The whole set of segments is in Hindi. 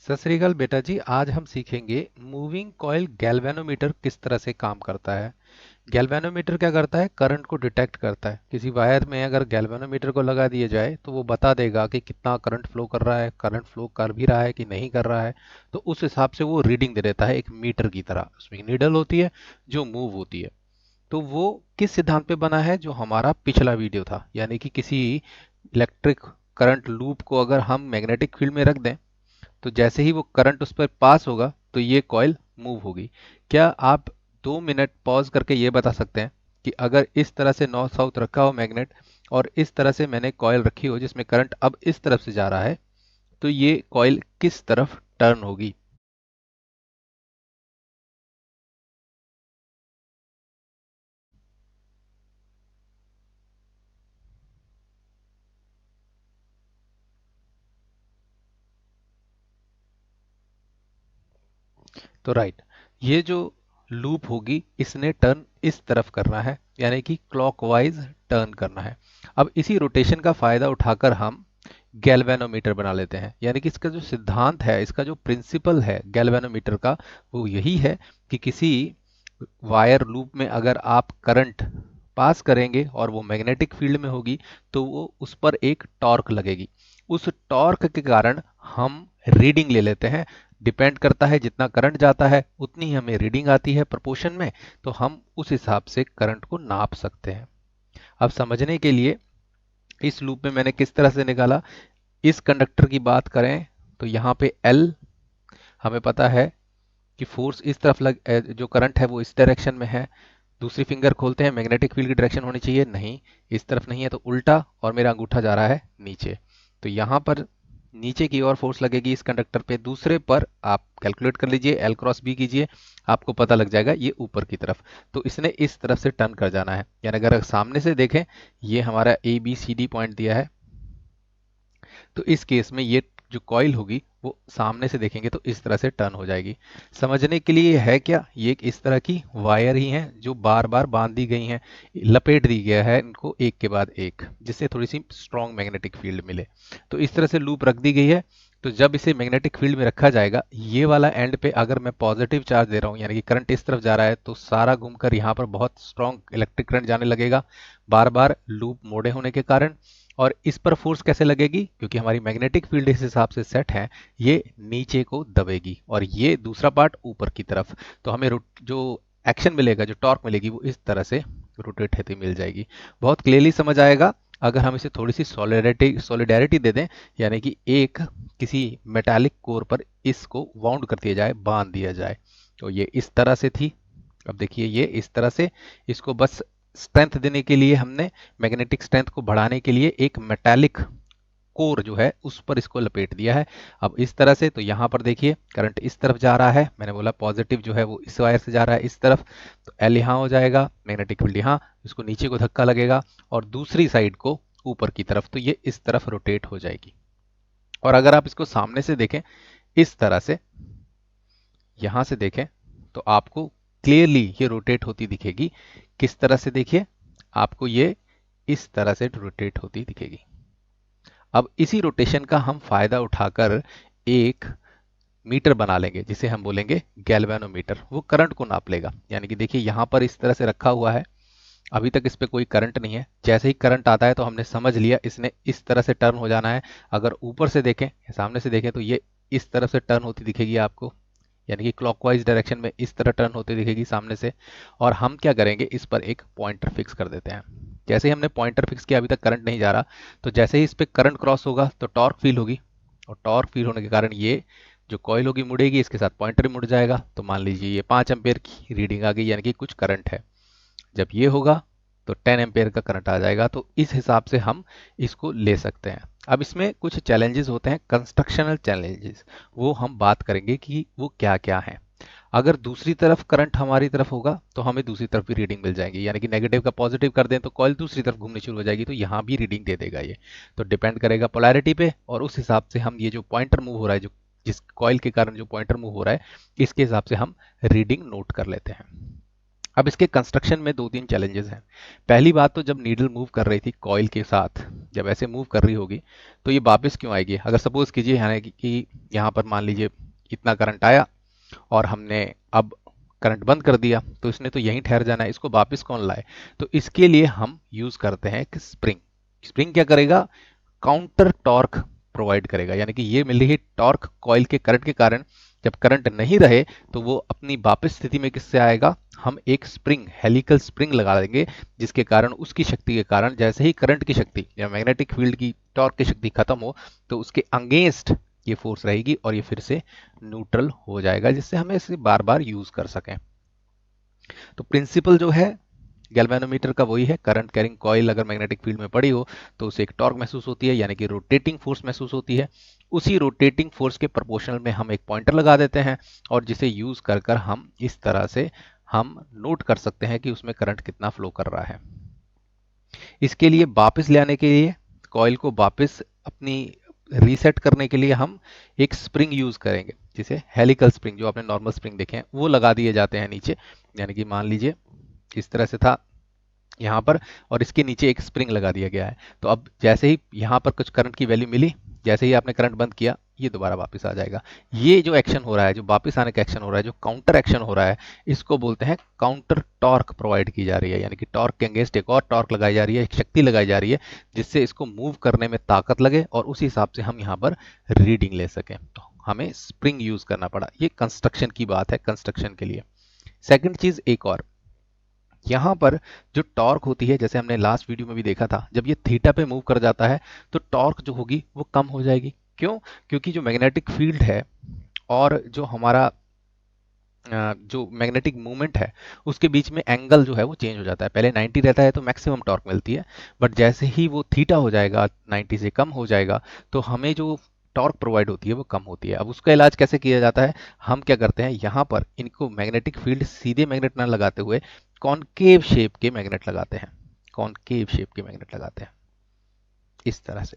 सत श्री अकाल बेटा जी। आज हम सीखेंगे मूविंग कॉइल गैल्वेनोमीटर किस तरह से काम करता है। गैल्वेनोमीटर क्या करता है? करंट को डिटेक्ट करता है। किसी वायर में अगर गैल्वेनोमीटर को लगा दिया जाए तो वो बता देगा कि कितना करंट फ्लो कर रहा है, करंट फ्लो कर भी रहा है कि नहीं कर रहा है। तो उस हिसाब से वो रीडिंग दे देता है एक मीटर की तरह। उसमें नीडल होती है जो मूव होती है। तो वो किस सिद्धांत पे बना है? जो हमारा पिछला वीडियो था, यानी कि किसी इलेक्ट्रिक करंट लूप को अगर हम मैग्नेटिक फील्ड में रख दें तो जैसे ही वो करंट उस पर पास होगा तो ये कॉइल मूव होगी। क्या आप 2 मिनट पॉज करके ये बता सकते हैं कि अगर इस तरह से नॉर्थ साउथ रखा हो मैग्नेट और इस तरह से मैंने कॉइल रखी हो जिसमें करंट अब इस तरफ से जा रहा है, तो ये कॉइल किस तरफ टर्न होगी? तो राइट, ये जो लूप होगी इसने टर्न इस तरफ करना है, यानी कि क्लॉकवाइज टर्न करना है। अब इसी रोटेशन का फायदा उठाकर हम गैल्वेनोमीटर बना लेते हैं। यानी कि इसका जो सिद्धांत है, इसका जो प्रिंसिपल है गैल्वेनोमीटर का, वो यही है कि किसी वायर लूप में अगर आप करंट पास करेंगे और वो मैग्नेटिक फील्ड में होगी तो वो उस पर एक टॉर्क लगेगी। उस टॉर्क के कारण हम रीडिंग ले लेते हैं। डिपेंड करता है, जितना करंट जाता है उतनी ही हमें रीडिंग आती है प्रोपोर्शन में। तो हम उस हिसाब से करंट को नाप सकते हैं। अब समझने के लिए इस लूप में मैंने किस तरह से निकाला। इस कंडक्टर की बात करें तो यहाँ पे L हमें पता है कि फोर्स इस तरफ जो करंट है वो इस डायरेक्शन में है। दूसरी फिंगर खोलते हैं, मैग्नेटिक फील्ड की डायरेक्शन होनी चाहिए, नहीं इस तरफ नहीं है तो उल्टा, और मेरा अंगूठा जा रहा है नीचे। तो यहाँ पर नीचे की ओर फोर्स लगेगी इस कंडक्टर पे। दूसरे पर आप कैलकुलेट कर लीजिए, L क्रॉस बी कीजिए, आपको पता लग जाएगा ये ऊपर की तरफ। तो इसने इस तरफ से टर्न कर जाना है। यानी अगर सामने से देखें, ये हमारा ABCD पॉइंट दिया है, तो इस केस में ये जो कॉइल होगी वो सामने से देखेंगे तो इस तरह से टर्न हो जाएगी। समझने के लिए है क्या, ये एक इस तरह की वायर ही हैं जो बार बार बांध दी गई हैं, लपेट दी गया है इनको एक के बाद एक, जिससे थोड़ी सी स्ट्रॉन्ग मैग्नेटिक फील्ड मिले। तो इस तरह से लूप रख दी गई है। तो जब इसे मैग्नेटिक फील्ड में रखा जाएगा, ये वाला एंड पे अगर मैं पॉजिटिव चार्ज दे रहा हूँ, यानी कि करंट इस तरफ जा रहा है, तो सारा घूमकर यहाँ पर बहुत स्ट्रॉन्ग इलेक्ट्रिक करंट जाने लगेगा बार बार लूप मोड़े होने के कारण। और इस पर फोर्स कैसे लगेगी? क्योंकि हमारी मैग्नेटिक फील्ड इस हिसाब से सेट है, ये नीचे को दबेगी और ये दूसरा पार्ट ऊपर की तरफ। तो हमें जो एक्शन मिलेगा, जो टॉर्क मिलेगी, वो इस तरह से रोटेट होती मिल जाएगी। बहुत क्लियरली समझ आएगा अगर हम इसे थोड़ी सी सॉलिडेरिटी दे दें, यानी कि एक किसी मेटालिक कोर पर इसको वाउंड कर दिया जाए, बांध दिया जाए। तो ये इस तरह से थी। अब देखिए ये इस तरह से, इसको बस स्ट्रेंथ देने के लिए हमने, मैग्नेटिक स्ट्रेंथ को बढ़ाने के लिए एक मेटालिक कोर जो है उस पर इसको लपेट दिया है। अब इस तरह से, तो यहाँ पर देखिए करंट इस तरफ जा रहा है, मैंने बोला पॉजिटिव जो है वो इस वायर से जा रहा है इस तरफ। तो L यहाँ हो जाएगा, मैग्नेटिक फील्ड यहाँ, इसको नीचे को धक्का लगेगा और दूसरी साइड को ऊपर की तरफ, तो ये इस तरफ रोटेट हो जाएगी। और अगर आप इसको सामने से देखें इस तरह से, यहां से देखें, तो आपको क्लियरली ये रोटेट होती दिखेगी। किस तरह से? देखिए, आपको ये इस तरह से रोटेट होती दिखेगी। अब इसी रोटेशन का हम फायदा उठाकर एक मीटर बना लेंगे जिसे हम बोलेंगे गैल्वेनोमीटर। वो करंट को नाप लेगा। यानी कि देखिए यहां पर इस तरह से रखा हुआ है, अभी तक इस पे कोई करंट नहीं है। जैसे ही करंट आता है तो हमने समझ लिया इसने इस तरह से टर्न हो जाना है। अगर ऊपर से देखें, सामने से देखें, तो ये इस तरफ से टर्न होती दिखेगी आपको, यानी कि क्लॉकवाइज डायरेक्शन में इस तरह टर्न होती दिखेगी सामने से। और हम क्या करेंगे, इस पर एक पॉइंटर फिक्स कर देते हैं। जैसे ही हमने पॉइंटर फिक्स किया, अभी तक करंट नहीं जा रहा, तो जैसे ही इस पर करंट क्रॉस होगा तो टॉर्क फील होगी, और टॉर्क फील होने के कारण ये जो कॉइल होगी मुड़ेगी, इसके साथ पॉइंटर भी मुड़ जाएगा। तो मान लीजिए ये 5 एम्पेयर की रीडिंग आ गई, यानी कि कुछ करंट है। जब ये होगा तो 10 एम्पेयर का करंट आ जाएगा। तो इस हिसाब से हम इसको ले सकते हैं। अब इसमें कुछ चैलेंजेस होते हैं, कंस्ट्रक्शनल चैलेंजेस, वो हम बात करेंगे कि वो क्या क्या हैं। अगर दूसरी तरफ करंट हमारी तरफ होगा तो हमें दूसरी तरफ भी रीडिंग मिल जाएगी, यानी कि नेगेटिव का पॉजिटिव कर दें तो कॉइल दूसरी तरफ घूमनी शुरू हो जाएगी, तो यहाँ भी रीडिंग दे देगा ये। तो डिपेंड करेगा पोलैरिटी पे, और उस हिसाब से हम ये जो पॉइंटर मूव हो रहा है, जो जिस कॉइल के कारण जो पॉइंटर मूव हो रहा है, इसके हिसाब से हम रीडिंग नोट कर लेते हैं। अब इसके कंस्ट्रक्शन में दो तीन चैलेंजेस हैं। पहली बात तो जब नीडल मूव कर रही थी कॉइल के साथ, जब ऐसे मूव कर रही होगी तो ये वापस क्यों आएगी? अगर सपोज कीजिए यानी कि यहाँ पर मान लीजिए इतना करंट आया और हमने अब करंट बंद कर दिया, तो इसने तो यहीं ठहर जाना है, इसको वापस कौन लाए? तो इसके लिए हम यूज करते हैं एक स्प्रिंग। स्प्रिंग क्या करेगा? काउंटर टॉर्क प्रोवाइड करेगा, यानी कि ये मिल रही है टॉर्क कॉइल के करंट के कारण। जब करंट नहीं रहे तो वो अपनी वापस स्थिति में किससे आएगा? हम एक स्प्रिंग, हेलिकल स्प्रिंग लगा देंगे, जिसके कारण उसकी शक्ति के कारण जैसे ही करंट की शक्ति या मैग्नेटिक फील्ड की टॉर्क की शक्ति खत्म हो तो उसके अगेंस्ट ये फोर्स रहेगी और ये फिर से न्यूट्रल हो जाएगा, जिससे हमें इसे बार बार यूज कर सकें। तो प्रिंसिपल जो है गैल्वेनोमीटर का वही है। करंट कैरिंग कॉइल अगर मैग्नेटिक फील्ड में पड़ी हो तो उसे एक टॉर्क महसूस होती है, यानी कि रोटेटिंग फोर्स महसूस होती है। उसी रोटेटिंग फोर्स के प्रोपोर्शनल में हम एक पॉइंटर लगा देते हैं और जिसे यूज कर कर हम इस तरह से हम नोट कर सकते हैं कि उसमें करंट कितना फ्लो कर रहा है। इसके लिए वापस ले आने के लिए, कॉइल को वापस अपनी रीसेट करने के लिए हम एक स्प्रिंग यूज करेंगे, जिसे हेलिकल स्प्रिंग, जो आपने नॉर्मल स्प्रिंग देखे हैं वो लगा दिए जाते हैं नीचे। यानी कि मान लीजिए इस तरह से था यहाँ पर और इसके नीचे एक स्प्रिंग लगा दिया गया है। तो अब जैसे ही यहाँ पर कुछ करंट की वैल्यू मिली, जैसे ही आपने करंट बंद किया, ये दोबारा वापस आ जाएगा। ये जो एक्शन हो रहा है, जो वापस आने का एक्शन हो रहा है, जो काउंटर एक्शन हो रहा है, इसको बोलते हैं काउंटर टॉर्क प्रोवाइड की जा रही है। यानी कि टॉर्क के अगेंस्ट एक और टॉर्क लगाई जा रही है, एक शक्ति लगाई जा रही है, जिससे इसको मूव करने में ताकत लगे और उसी हिसाब से हम यहाँ पर रीडिंग ले सकें। तो हमें स्प्रिंग यूज करना पड़ा। ये कंस्ट्रक्शन की बात है, कंस्ट्रक्शन के लिए। सेकंड चीज एक और, यहाँ पर जो टॉर्क होती है, जैसे हमने लास्ट वीडियो में भी देखा था, जब ये थीटा पे मूव कर जाता है तो टॉर्क जो होगी वो कम हो जाएगी। क्यों? क्योंकि जो मैग्नेटिक फील्ड है और जो हमारा जो मैग्नेटिक मूवमेंट है उसके बीच में एंगल जो है वो चेंज हो जाता है। पहले 90 रहता है तो मैक्सिमम टॉर्क मिलती है, बट जैसे ही वो थीटा हो जाएगा, 90 से कम हो जाएगा, तो हमें जो टॉर्क प्रोवाइड होती है वो कम होती है। अब उसका इलाज कैसे किया जाता है? हम क्या करते हैं, यहाँ पर इनको मैग्नेटिक फील्ड सीधे मैग्नेट ना लगाते हुए कॉनकेव शेप के मैग्नेट लगाते हैं। कॉनकेव शेप के मैग्नेट लगाते हैं इस तरह से।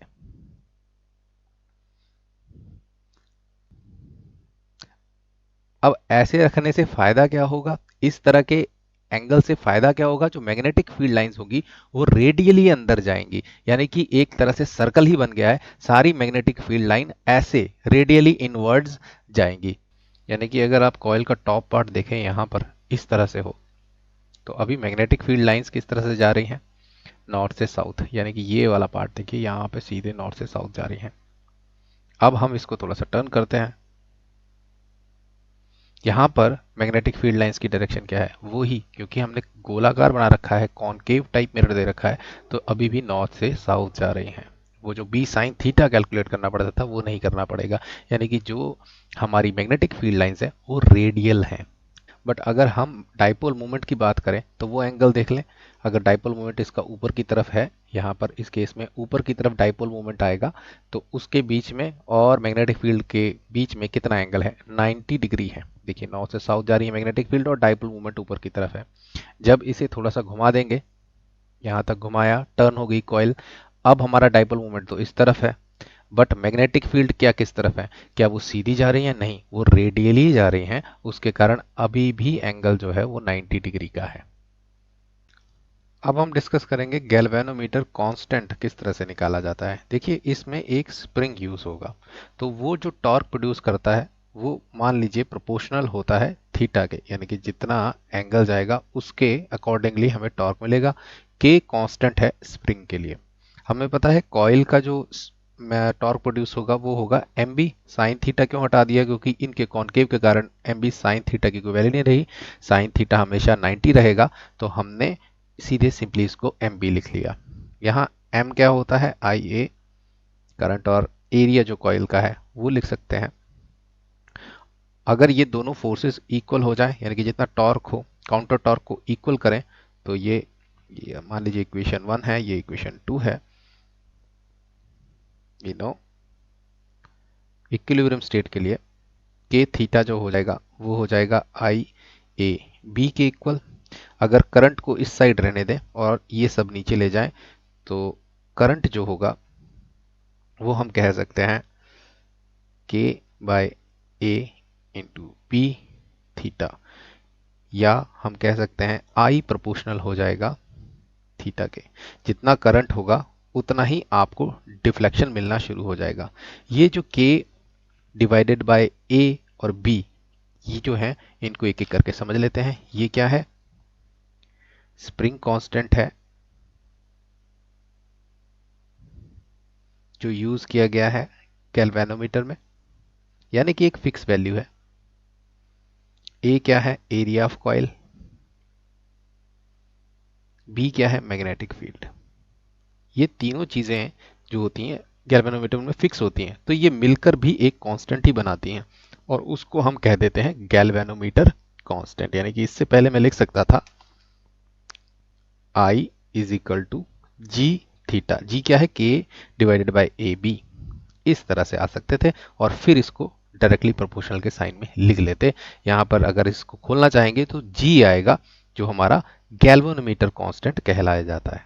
अब ऐसे रखने से फायदा क्या होगा? इस तरह के एंगल से फायदा क्या होगा? जो मैग्नेटिक फील्ड लाइंस होगी वो रेडियली अंदर जाएंगी, यानी कि एक तरह से सर्कल ही बन गया है। सारी मैग्नेटिक फील्ड लाइन ऐसे रेडियली इनवर्ड्स जाएंगी। यानी कि अगर आप कॉइल का टॉप पार्ट देखें यहाँ पर इस तरह से हो, तो अभी मैग्नेटिक फील्ड लाइंस किस तरह से जा रही हैं? नॉर्थ से साउथ। यानी कि ये वाला पार्ट देखिए, यहाँ पे सीधे नॉर्थ से साउथ जा रही हैं। अब हम इसको थोड़ा सा टर्न करते हैं। यहाँ पर मैग्नेटिक फील्ड लाइंस की डायरेक्शन क्या है? वो ही, क्योंकि हमने गोलाकार बना रखा है, कॉनकेव टाइप मिरर दे रखा है, तो अभी भी नॉर्थ से साउथ जा रही हैं। वो जो बी साइन थीटा कैलकुलेट करना पड़ता था वो नहीं करना पड़ेगा। यानी कि जो हमारी मैग्नेटिक फील्ड लाइंस है वो रेडियल हैं। बट अगर हम डाइपोल मोमेंट की बात करें तो वो एंगल देख लें। अगर डाइपोल मोमेंट इसका ऊपर की तरफ है, यहाँ पर इस केस में ऊपर की तरफ डाइपोल मोमेंट आएगा, तो उसके बीच में और मैग्नेटिक फील्ड के बीच में कितना एंगल है? 90 डिग्री है। देखिए नॉर्थ से साउथ जा रही है मैग्नेटिक फील्ड और डाइपोल मोमेंट ऊपर की तरफ है। जब इसे थोड़ा सा घुमा देंगे, यहाँ तक घुमाया, टर्न हो गई कॉइल, अब हमारा डाइपोल मोमेंट तो इस तरफ है, बट मैग्नेटिक फील्ड क्या किस तरफ है? क्या वो सीधी जा रही है? नहीं, वो रेडियली जा रही हैं। उसके कारण अभी भी एंगल जो है वो 90 डिग्री का है। अब हम डिस्कस करेंगे गैल्वेनोमीटर कांस्टेंट किस तरह से निकाला जाता है। देखिए इसमें एक स्प्रिंग यूज होगा, तो वो जो टॉर्क प्रोड्यूस करता है वो मान लीजिए प्रोपोर्शनल होता है थीटा के, यानी कि जितना एंगल जाएगा उसके अकॉर्डिंगली हमें टॉर्क मिलेगा। के कांस्टेंट है स्प्रिंग के लिए। हमें पता है कॉइल का जो टॉर्क प्रोड्यूस होगा वो होगा एम बी साइन थीटा। क्यों हटा दिया? क्योंकि इनके कॉनकेव के कारण एम बी साइन थीटा की कोई वैल्यू नहीं रही। साइन थीटा हमेशा 90 रहेगा, तो हमने सीधे सिंपली इसको एम बी लिख लिया। यहाँ एम क्या होता है? आई ए करंट, और एरिया जो कॉइल का है वो लिख सकते हैं। अगर ये दोनों फोर्सेस इक्वल हो जाए, यानी कि जितना टॉर्क हो काउंटर टॉर्क को इक्वल करें, तो ये मान लीजिए इक्वेशन 1 है, ये इक्वेशन 2 है। यू नो इक्विलिब्रियम स्टेट के लिए के थीटा जो हो जाएगा वो हो जाएगा आई ए बी के इक्वल। अगर करंट को इस साइड रहने दें और ये सब नीचे ले जाएं, तो करंट जो होगा वो हम कह सकते हैं के बाय ए इंटू बी थीटा। या हम कह सकते हैं आई प्रोपोर्शनल हो जाएगा थीटा के। जितना करंट होगा उतना ही आपको डिफ्लेक्शन मिलना शुरू हो जाएगा। ये जो के डिवाइडेड बाय ए और बी, ये जो है इनको एक एक करके समझ लेते हैं। ये क्या है? स्प्रिंग कांस्टेंट है जो यूज किया गया है गैल्वेनोमीटर में, यानी कि एक फिक्स वैल्यू है। ए क्या है? Area of coil. बी क्या है? Magnetic field. ये तीनों चीजें जो होती हैं गैल्वेनोमीटर में फिक्स होती हैं, तो ये मिलकर भी एक कांस्टेंट ही बनाती हैं और उसको हम कह देते हैं गैल्वेनोमीटर कांस्टेंट। यानी कि इससे पहले मैं लिख सकता था I is equal to G theta. G क्या है? के डिवाइडेड बाय ए बी। इस तरह से आ सकते थे और फिर इसको डायरेक्टली प्रोपोर्शनल के साइन में लिख लेते। यहां पर अगर इसको खोलना चाहेंगे तो जी आएगा, जो हमारा गैल्वेनोमीटर कांस्टेंट कहलाया जाता है।